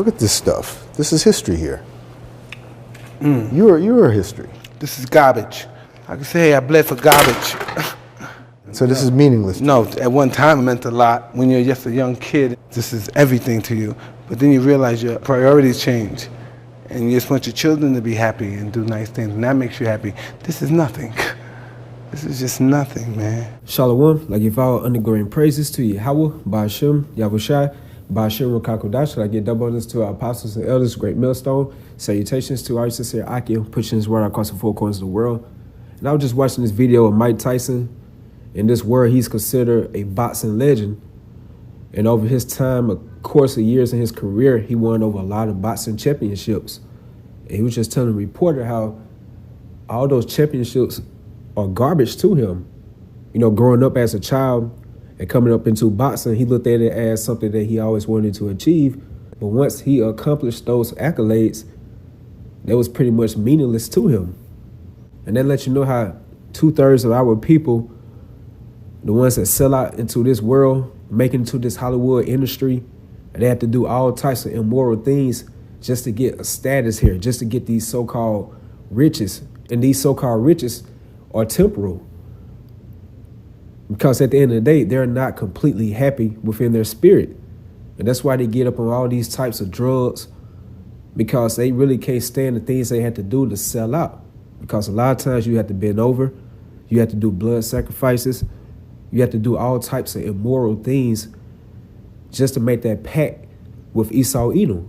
Look at this stuff. This is history here. You're history. This is garbage. I can say, hey, I bled for garbage. So this is meaningless. No, at one time it meant a lot. When you're just a young kid, this is everything to you. But then you realize your priorities change. And you just want your children to be happy and do nice things. And that makes you happy. This is nothing. This is just nothing, man. Shalom, like if I were undergoing praises to Yahweh, Ba'ashem, Yahushai, Ba'ashem, Rakakodash, like get double honors to our apostles and elders, great millstone. Salutations to our sincere Akim, pushing his word across the four corners of the world. And I was just watching this video of Mike Tyson. In this world, he's considered a boxing legend. And over his time, a course of years in his career, he won over a lot of boxing championships. And he was just telling a reporter how all those championships are garbage to him. You know, growing up as a child and coming up into boxing, he looked at it as something that he always wanted to achieve. But once he accomplished those accolades, that was pretty much meaningless to him. And that lets you know how 2/3 of our people, the ones that sell out into this world, make it into this Hollywood industry, and they have to do all types of immoral things just to get a status here, just to get these so-called riches. And these so-called riches are temporal. Because at the end of the day, they're not completely happy within their spirit. And that's why they get up on all these types of drugs, because they really can't stand the things they have to do to sell out. Because a lot of times you have to bend over, you have to do blood sacrifices, you have to do all types of immoral things just to make that pact with Esau Edom,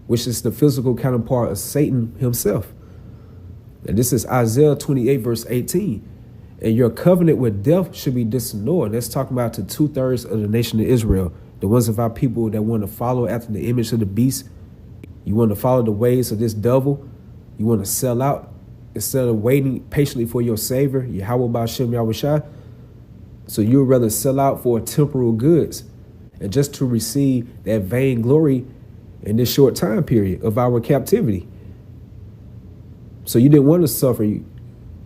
which is the physical counterpart of Satan himself. And this is Isaiah 28, verse 18. And your covenant with death should be disannulled. That's talking about to 2/3 of the nation of Israel, the ones of our people that want to follow after the image of the beast. You want to follow the ways of this devil. You want to sell out instead of waiting patiently for your Savior, Yahweh Ba'ashem Yahushai. So you would rather sell out for temporal goods and just to receive that vain glory in this short time period of our captivity. So you didn't want to suffer. It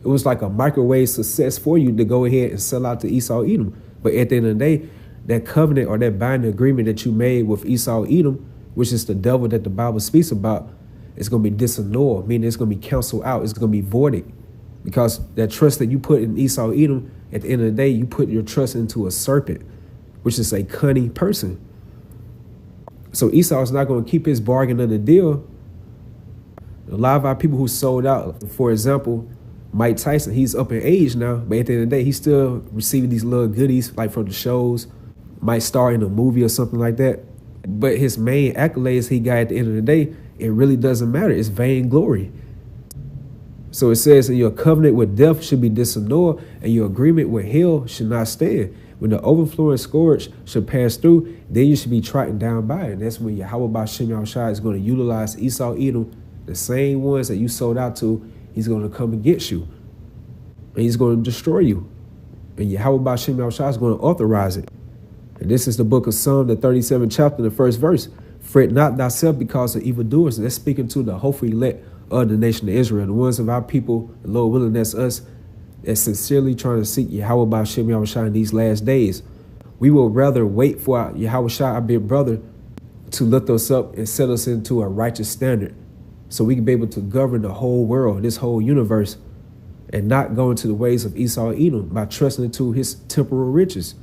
was like a microwave success for you to go ahead and sell out to Esau Edom. But at the end of the day, that covenant or that binding agreement that you made with Esau Edom, which is the devil that the Bible speaks about, it's going to be disannulled, meaning it's going to be canceled out. It's going to be voided. Because that trust that you put in Esau Edom, at the end of the day, you put your trust into a serpent, which is a cunning person. So Esau is not going to keep his bargain of the deal. A lot of our people who sold out, for example, Mike Tyson, he's up in age now, but at the end of the day, he's still receiving these little goodies like from the shows, might star in a movie or something like that. But his main accolades he got at the end of the day, it really doesn't matter. It's vainglory. So it says that your covenant with death should be disannulled and your agreement with hell should not stand. When the overflowing scourge should pass through, then you should be trodden down by it. And that's when Yahweh Ba'ashem Yahushai is going to utilize Esau Edom, the same ones that you sold out to. He's going to come against you. And he's going to destroy you. And Yahweh Ba'ashem Yahushai is going to authorize it. And this is the book of Psalm, the 37th chapter, the first verse. Fret not thyself because of evildoers. And that's speaking to the hopeful elect of the nation of Israel, the ones of our people, the Lord willing, that's us, that's sincerely trying to seek Yahweh Ba'ashem Yahushai in these last days. We will rather wait for Yahweh Shai, our big brother, to lift us up and set us into a righteous standard so we can be able to govern the whole world, this whole universe, and not go into the ways of Esau Edom by trusting into his temporal riches.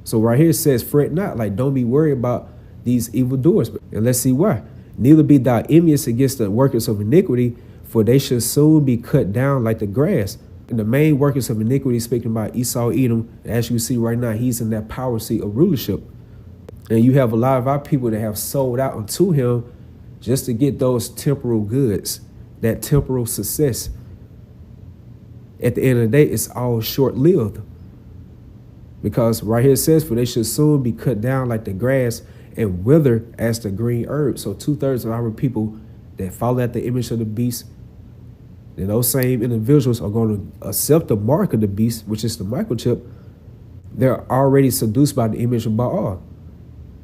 So right here it says, fret not, like don't be worried about these evildoers. And let's see why. Neither be thou envious against the workers of iniquity, for they shall soon be cut down like the grass. And the main workers of iniquity, speaking about Esau Edom, as you see right now, he's in that power seat of rulership. And you have a lot of our people that have sold out unto him just to get those temporal goods, that temporal success. At the end of the day, it's all short-lived. Because right here it says, for they shall soon be cut down like the grass and wither as the green herb. So 2/3 of our people that follow at the image of the beast, then those same individuals are going to accept the mark of the beast, which is the microchip. They're already seduced by the image of Baal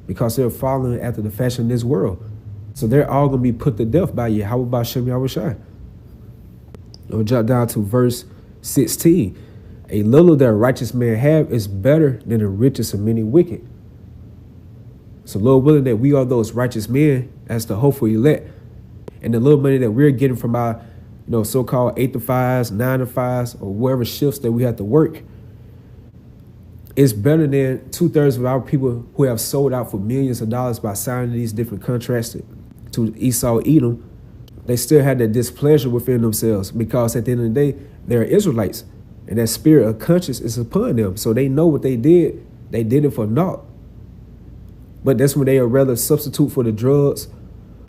because they're following after the fashion of this world. So they're all going to be put to death by Yahweh Ba'ashem Yahushai. We'll jump down to verse 16. A little that a righteous man have is better than the riches of many wicked. So Lord willing that we are those righteous men as the hopeful elect. And the little money that we're getting from our, so-called 8 to 5s, 9 to 5s, or whatever shifts that we have to work, is better than 2/3 of our people who have sold out for millions of dollars by signing these different contracts to Esau, Edom. They still had that displeasure within themselves because at the end of the day, they're Israelites. And that spirit of conscience is upon them. So they know what they did it for naught. But that's when they are rather substitute for the drugs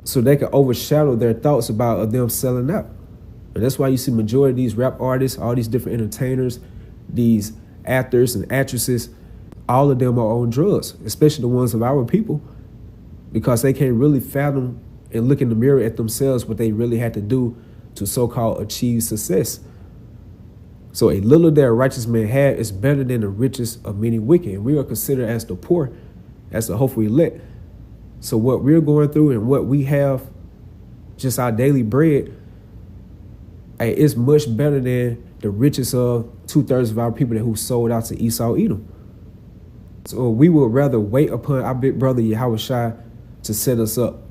so they can overshadow their thoughts about them selling out. And that's why you see majority of these rap artists, all these different entertainers, these actors and actresses, all of them are on drugs, especially the ones of our people, because they can't really fathom and look in the mirror at themselves what they really had to do to so-called achieve success. So a little that a righteous man had is better than the riches of many wicked. And we are considered as the poor, as the hopeful elect. So what we're going through and what we have, just our daily bread, is much better than the riches of 2/3 of our people who sold out to Esau, Edom. So we would rather wait upon our big brother Yahushua to set us up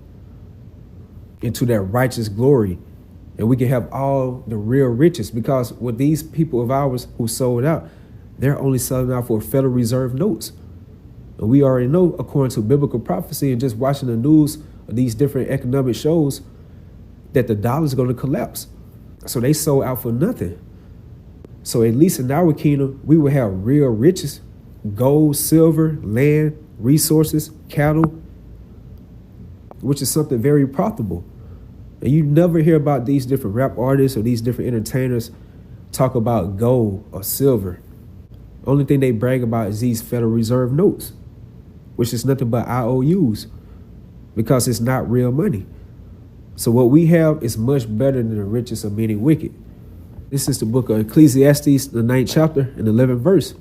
into that righteous glory. And we can have all the real riches, because with these people of ours who sold out, they're only selling out for Federal Reserve notes. And we already know, according to biblical prophecy and just watching the news of these different economic shows, that the dollar is going to collapse. So they sold out for nothing. So at least in our kingdom, we will have real riches: gold, silver, land, resources, cattle, which is something very profitable. And you never hear about these different rap artists or these different entertainers talk about gold or silver. Only thing they brag about is these Federal Reserve notes, which is nothing but IOUs, because it's not real money. So what we have is much better than the riches of many wicked. This is the book of Ecclesiastes, the 9th chapter and 11th verse.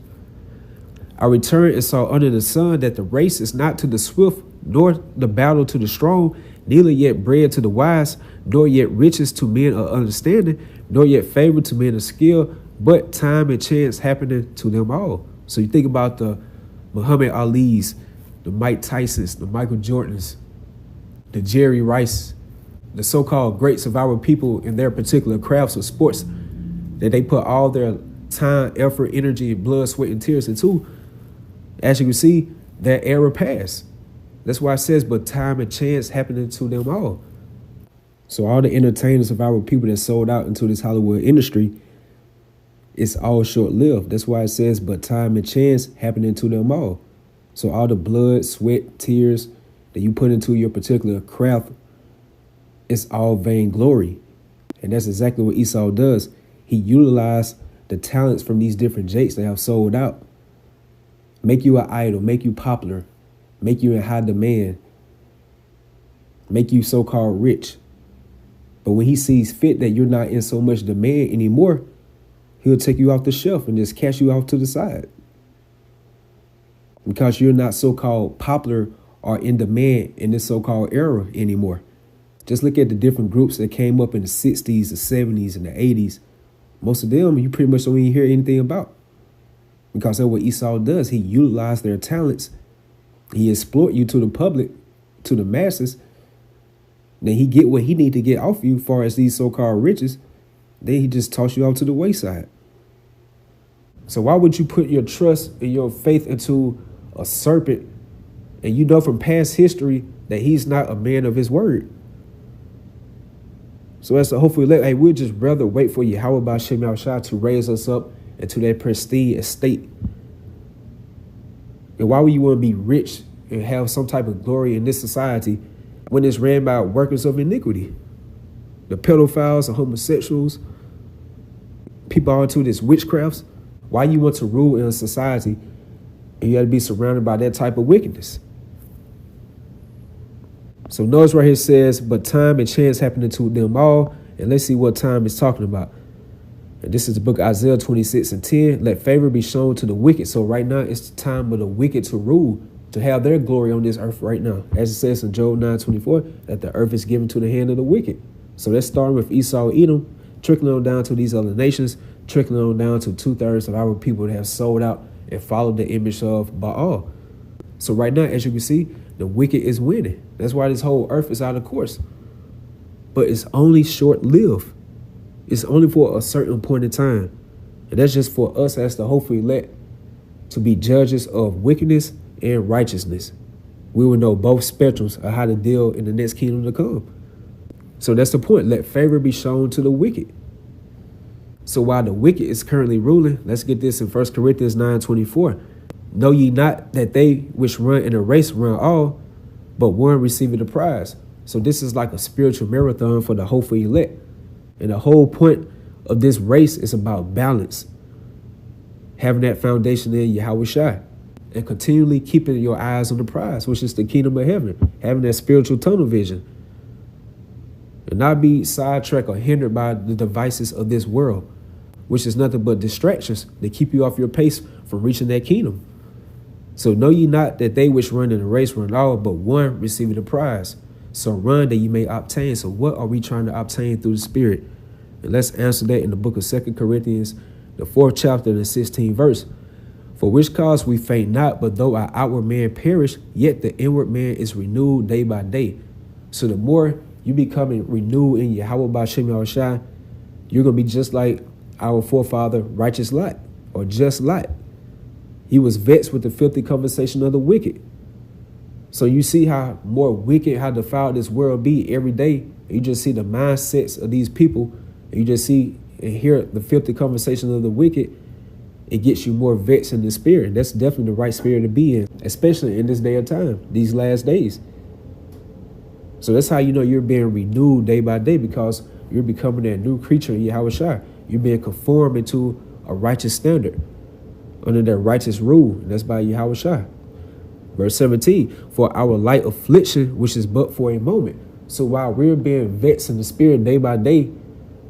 I returned and saw under the sun that the race is not to the swift, nor the battle to the strong, neither yet bread to the wise, nor yet riches to men of understanding, nor yet favor to men of skill, but time and chance happening to them all. So you think about the Muhammad Ali's, the Mike Tyson's, the Michael Jordan's, the Jerry Rice, the so-called greats of our people in their particular crafts or sports that they put all their time, effort, energy, blood, sweat, and tears into. As you can see, that era passed. That's why it says, but time and chance happening to them all. So all the entertainers of our people that sold out into this Hollywood industry, it's all short-lived. That's why it says, but time and chance happening to them all. So all the blood, sweat, tears that you put into your particular craft, it's all vainglory. And that's exactly what Esau does. He utilized the talents from these different jakes that have sold out. Make you an idol, make you popular, make you in high demand, make you so-called rich. But when he sees fit that you're not in so much demand anymore, he'll take you off the shelf and just cast you off to the side. Because you're not so-called popular or in demand in this so-called era anymore. Just look at the different groups that came up in the 60s, the 70s, and the 80s. Most of them you pretty much don't even hear anything about. Because that's what Esau does. He utilized their talents. He exploit you to the public, to the masses. Then he get what he need to get off you as far as these so-called riches. Then he just toss you off to the wayside. So why would you put your trust and your faith into a serpent, and you know from past history that he's not a man of his word? So as to hopefully, hey, we'll just rather wait for Yahweh B'Shem Yahushua to raise us up into that prestige estate. And why would you want to be rich and have some type of glory in this society when it's ran by workers of iniquity? The pedophiles, the homosexuals, people are into this witchcrafts. Why you want to rule in a society and you got to be surrounded by that type of wickedness? So notice right here says, but time and chance happening to them all. And let's see what time is talking about. And this is the book of Isaiah 26:10. Let favor be shown to the wicked. So right now it's the time of the wicked to rule, to have their glory on this earth right now. As it says in Job 9:24, that the earth is given to the hand of the wicked. So that's starting with Esau, Edom, trickling on down to these other nations, trickling on down to 2/3 of our people that have sold out and followed the image of Baal. So right now, as you can see, the wicked is winning. That's why this whole earth is out of course. But it's only short-lived. It's only for a certain point in time. And that's just for us as the hopeful elect to be judges of wickedness and righteousness. We will know both spectrums of how to deal in the next kingdom to come. So that's the point. Let favor be shown to the wicked. So while the wicked is currently ruling, let's get this in 1 Corinthians 9:24. Know ye not that they which run in a race run all, but one receiveth the prize. So this is like a spiritual marathon for the hopeful elect. And the whole point of this race is about balance. Having that foundation in Yahweh Shai. And continually keeping your eyes on the prize, which is the kingdom of heaven. Having that spiritual tunnel vision. And not be sidetracked or hindered by the devices of this world, which is nothing but distractions that keep you off your pace from reaching that kingdom. So know ye not that they which run in the race run all, but one receiveth the prize. So run that you may obtain. So what are we trying to obtain through the Spirit? And let's answer that in the book of 2 Corinthians, the 4th chapter and the 16th verse. For which cause we faint not, but though our outward man perish, yet the inward man is renewed day by day. So the more you becoming renewed in Yahweh B'Shem Yahushua, you're going to be just like our forefather, righteous Lot, or just Lot. He was vexed with the filthy conversation of the wicked. So you see how more wicked, how defiled this world be every day. You just see the mindsets of these people. And you just see and hear the filthy conversation of the wicked. It gets you more vexed in the spirit. That's definitely the right spirit to be in, especially in this day of time, these last days. So that's how you know you're being renewed day by day, because you're becoming that new creature in Yahweh Shai. You're being conformed into a righteous standard under that righteous rule. And that's by Yahweh Shai. Verse 17, for our light affliction, which is but for a moment. So while we're being vexed in the spirit day by day,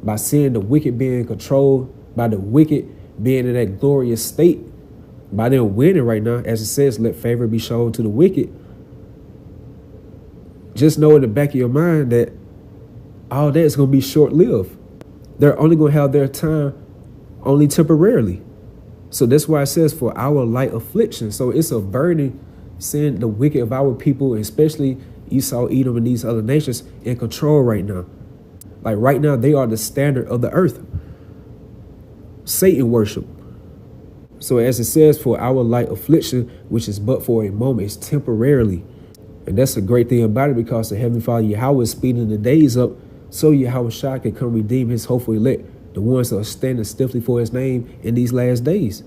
by seeing the wicked being controlled, by the wicked being in that glorious state, by them winning right now, as it says, let favor be shown to the wicked. Just know in the back of your mind that all that is going to be short-lived. They're only going to have their time only temporarily. So that's why it says for our light affliction. So it's a burden seeing the wicked of our people, especially Esau, Edom, and these other nations in control right now. Like right now, they are the standard of the earth. Satan worship. So as it says, for our light affliction, which is but for a moment, it's temporarily. And that's a great thing about it, because the Heavenly Father Yahweh is speeding the days up so Yahweh Shai can come redeem his hopeful elect, the ones that are standing stiffly for his name in these last days.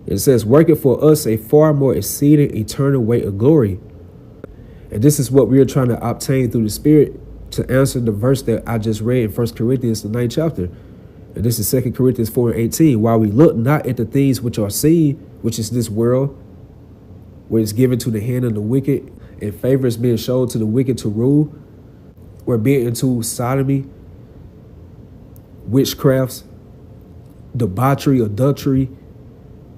It says, working for us a far more exceeding eternal weight of glory. And this is what we are trying to obtain through the Spirit, to answer the verse that I just read in 1 Corinthians, the 9th chapter. And this is 2 Corinthians 4:18. While we look not at the things which are seen, which is this world, where it's given to the hand of the wicked, and favor is being shown to the wicked to rule, we're being into sodomy, witchcrafts, debauchery, adultery,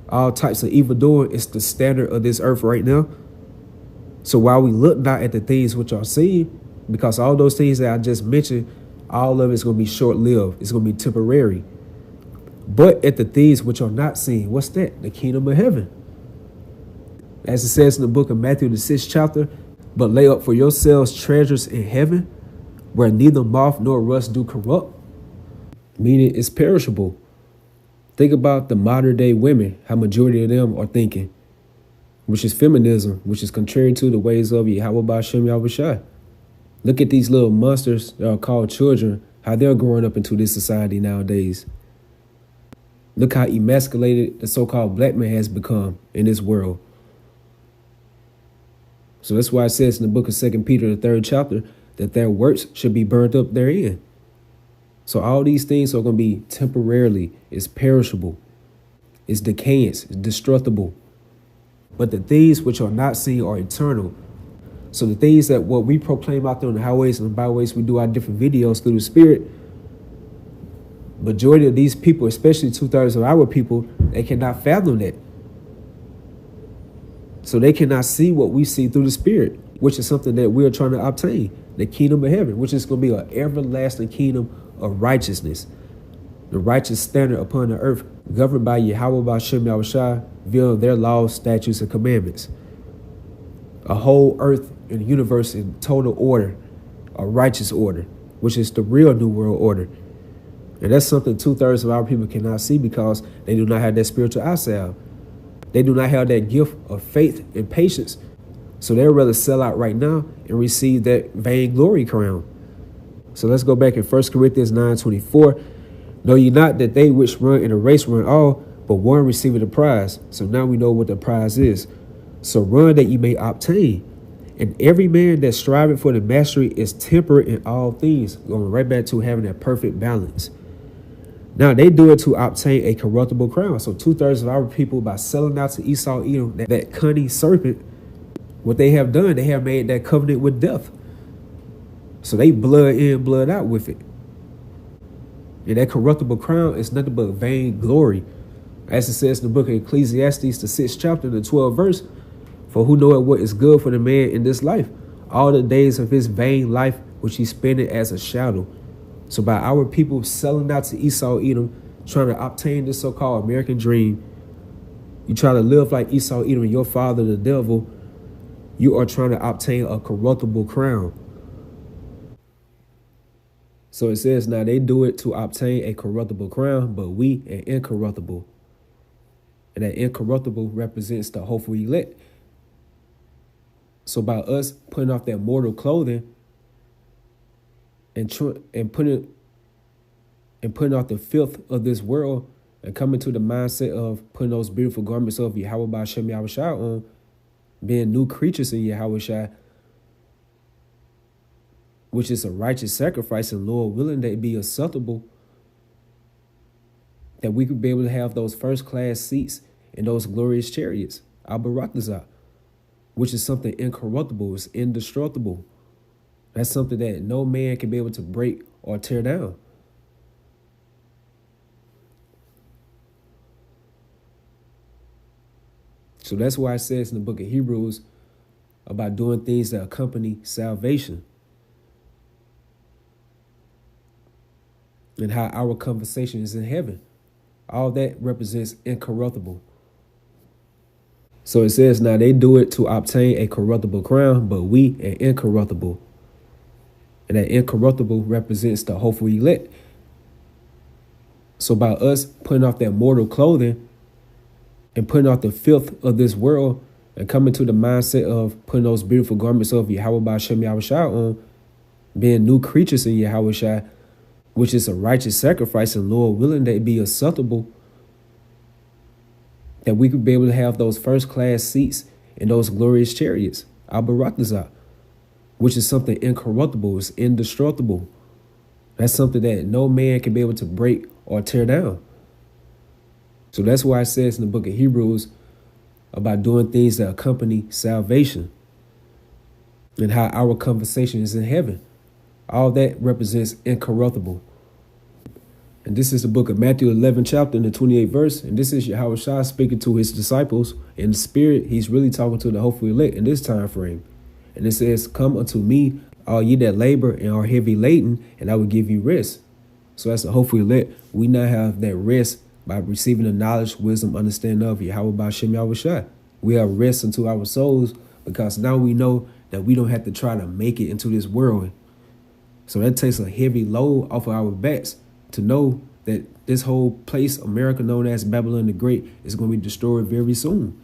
all types of evil doing. It's the standard of this earth right now. So while we look not at the things which are seen, because all those things that I just mentioned, all of it's going to be short-lived. It's going to be temporary. But at the things which are not seen, what's that? The kingdom of heaven. As it says in the book of Matthew, the 6th chapter, but lay up for yourselves treasures in heaven, where neither moth nor rust do corrupt, meaning it's perishable. Think about the modern day women, how majority of them are thinking, which is feminism, which is contrary to the ways of Yahweh B'Shem Yahushua. Look at these little monsters that are called children, how they're growing up into this society nowadays. Look how emasculated the so-called black man has become in this world. So that's why it says in the book of 2 Peter, the 3rd chapter, that their works should be burnt up therein. So all these things are going to be temporarily. It's perishable. It's decaying. It's destructible. But the things which are not seen are eternal. So the things that what we proclaim out there on the highways and the byways, we do our different videos through the Spirit. Majority of these people, especially 2/3 of our people, they cannot fathom that. So they cannot see what we see through the Spirit, which is something that we're trying to obtain. The kingdom of heaven, which is going to be an everlasting kingdom of righteousness. The righteous standard upon the earth, governed by Yahweh B'Shem Yahushua via their laws, statutes, and commandments. a whole earth and universe in total order, a righteous order, which is the real New World Order. And that's something 2/3 of our people cannot see because they do not have that spiritual eyesight. They do not have that gift of faith and patience. So they'd rather sell out right now and receive that vainglory crown. So let's go back in 1 Corinthians 9:24. Know ye not that they which run in a race run all, but one receiveth the prize. So now we know what the prize is. So run that ye may obtain. And every man that striveth for the mastery is temperate in all things. Going right back to having that perfect balance. Now they do it to obtain a corruptible crown. So 2/3 of our people, by selling out to Esau, Edom, that cunning serpent, what they have done, they have made that covenant with death. So they blood in, blood out with it. And that corruptible crown is nothing but vain glory. As it says in the book of Ecclesiastes, the 6th chapter, the 12th verse, for who knoweth what is good for the man in this life, all the days of his vain life which he spendeth as a shadow. So by our people selling out to Esau, Edom, trying to obtain this so-called American dream, you try to live like Esau, Edom, and your father, the devil, you are trying to obtain a corruptible crown. So it says, now they do it to obtain a corruptible crown, but we an incorruptible. And that incorruptible represents the hopeful elect. So by us putting off that mortal clothing and putting off the filth of this world and coming to the mindset of putting those beautiful garments of Yahweh B'Shem Yahushua on, being new creatures in Yahushua, which is a righteous sacrifice, and Lord willing that it be acceptable, that we could be able to have those first-class seats in those glorious chariots, Al-Barakazah, which is something incorruptible, it's indestructible. That's something that no man can be able to break or tear down. So that's why it says in the book of Hebrews about doing things that accompany salvation. And how our conversation is in heaven. All that represents incorruptible. So it says, now they do it to obtain a corruptible crown, but we an incorruptible. And that incorruptible represents the hopeful elect. So by us putting off that mortal clothing and putting off the filth of this world and coming to the mindset of putting those beautiful garments of Yahweh B'Shem Yahushua on, being new creatures in Yahushua, which is a righteous sacrifice, and Lord willing that it be acceptable, that we could be able to have those first-class seats in those glorious chariots, Al-Barakazah, which is something incorruptible, it's indestructible. That's something that no man can be able to break or tear down. So that's why it says in the book of Hebrews about doing things that accompany salvation and how our conversation is in heaven. All that represents incorruptible. And this is the book of Matthew 11 chapter and the 28th verse. And this is Yahushua speaking to his disciples in the spirit. He's really talking to the hopeful elect in this time frame. And it says, come unto me, all ye that labor and are heavy laden, and I will give you rest. So as the hopeful elect, we now have that rest by receiving the knowledge, wisdom, understanding of Yahweh B'Shem Yahushua. We have rest unto our souls because now we know that we don't have to try to make it into this world. So that takes a heavy load off of our backs to know that this whole place, America known as Babylon the Great, is going to be destroyed very soon.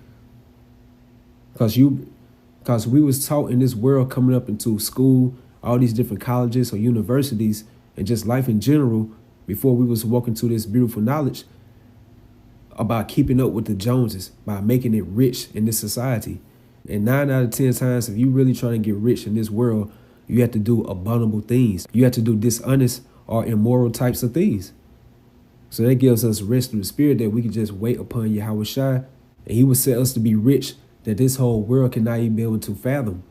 Because we was taught in this world coming up into school, all these different colleges or universities, and just life in general, before we was walking to this beautiful knowledge about keeping up with the Joneses, by making it rich in this society. And 9 out of 10 times, if you really trying to get rich in this world, you have to do abominable things. You have to do dishonest or immoral types of things. So that gives us rest through the spirit that we can just wait upon Yahushua, and he will set us to be rich that this whole world cannot even be able to fathom.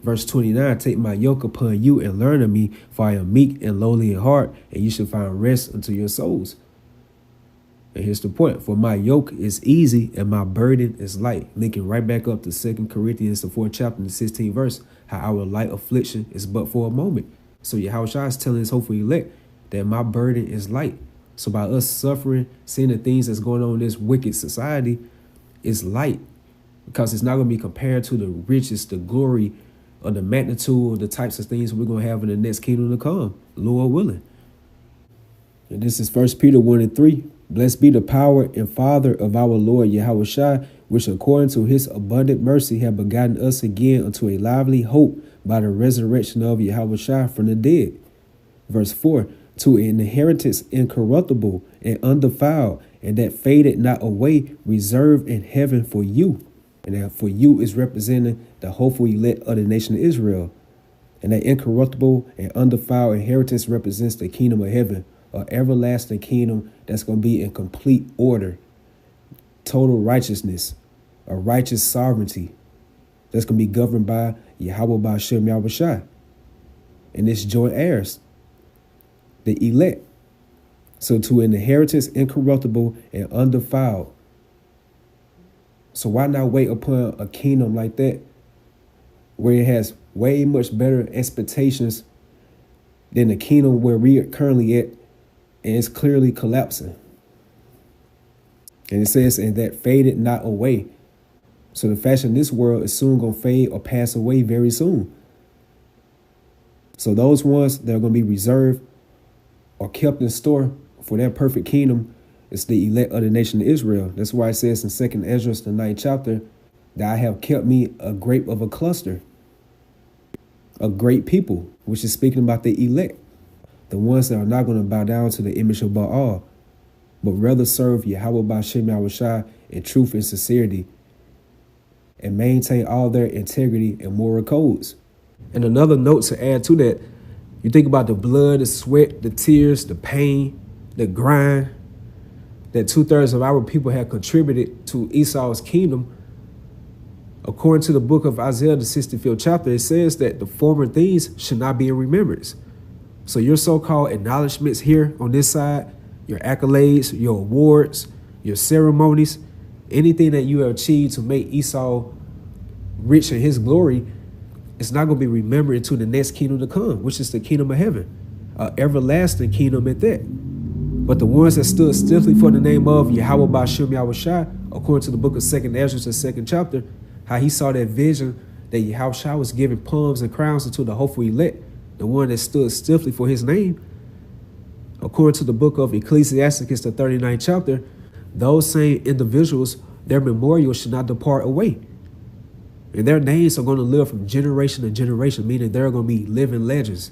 Verse 29, take my yoke upon you and learn of me, for I am meek and lowly in heart, and you shall find rest unto your souls. And here's the point. For my yoke is easy and my burden is light. Linking right back up to 2 Corinthians, the 4th chapter, and the 16th verse, how our light affliction is but for a moment. So Yahushua is telling his hopeful elect that my burden is light. So by us suffering, seeing the things that's going on in this wicked society, is light. because it's not going to be compared to the riches, the glory, or the magnitude of the types of things we're going to have in the next kingdom to come, Lord willing. And this is 1 Peter 1:3. Blessed be the power and Father of our Lord Yahushua, which according to his abundant mercy have begotten us again unto a lively hope by the resurrection of Yahushua from the dead. Verse 4, to an inheritance incorruptible and undefiled, and that faded not away, reserved in heaven for you. And that for you is representing the hopeful elect of the nation of Israel. And that incorruptible and undefiled inheritance represents the kingdom of heaven, an everlasting kingdom that's going to be in complete order, total righteousness, a righteous sovereignty that's going to be governed by Yahweh Ba'Shem Yahushua. And it's joint heirs, the elect. So to an inheritance incorruptible and undefiled. So why not wait upon a kingdom like that, where it has way much better expectations than the kingdom where we are currently at, and it's clearly collapsing. And it says, and that faded not away. So the fashion of this world is soon going to fade or pass away very soon. So those ones that are going to be reserved or kept in store for that perfect kingdom is the elect of the nation of Israel. That's why it says in 2nd Ezra, the 9th chapter, that I have kept me a grape of a cluster, a great people, which is speaking about the elect, the ones that are not going to bow down to the image of Baal, but rather serve Yahweh Ba'Shem Yahushua in truth and sincerity, and maintain all their integrity and moral codes. And another note to add to that, you think about the blood, the sweat, the tears, the pain, the grind that 2/3 of our people have contributed to Esau's kingdom. According to the book of Isaiah, the 65th chapter, it says that the former things should not be in remembrance. So your so-called acknowledgments here on this side, your accolades, your awards, your ceremonies, anything that you have achieved to make Esau rich in his glory, it's not going to be remembered until the next kingdom to come, which is the kingdom of heaven, an everlasting kingdom at that. But the ones that stood stiffly for the name of Yahweh Ba'Shem Yahushua, according to the book of 2nd Ezra, the 2nd chapter, how he saw that vision that Yahushua was giving palms and crowns unto the hopeful elect, the one that stood stiffly for his name. According to the book of Ecclesiasticus, the 39th chapter, those same individuals, their memorial should not depart away. And their names are going to live from generation to generation, meaning they're going to be living legends.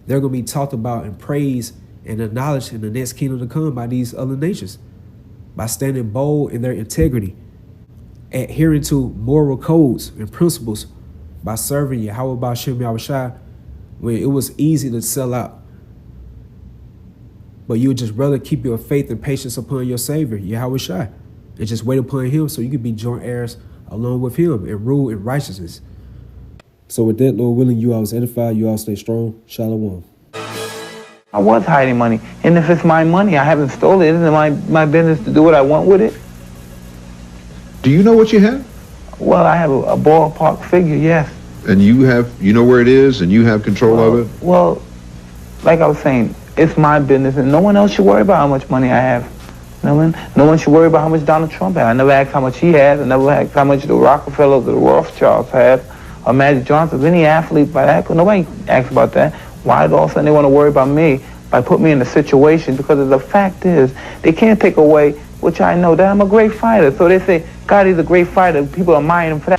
They're going to be talked about and praised and acknowledged in the next kingdom to come by these other nations, by standing bold in their integrity, adhering to moral codes and principles, by serving Yahweh Ba'Shem Yahushua when it was easy to sell out. But you would just rather keep your faith and patience upon your Savior, Yahushua, and just wait upon him so you can be joint heirs along with him and rule in righteousness. So with that, Lord willing, you all was edified, you all stay strong. Shalom. I was hiding money, and if it's my money, I haven't stolen it. Isn't it my business to do what I want with it? Do you know what you have? Well, I have a ballpark figure, yes. And you know where it is, and you have control of it? Well, like I was saying, it's my business, and no one else should worry about how much money I have. No one should worry about how much Donald Trump has. I never asked how much he has. I never asked how much the Rockefellers or the Rothschilds have, or Magic Johnson, any athlete by that. Nobody asks about that. Why all of a sudden they want to worry about me by putting me in a situation? Because the fact is, they can't take away, which I know, that I'm a great fighter. So they say, God, he's a great fighter. People admire him for that.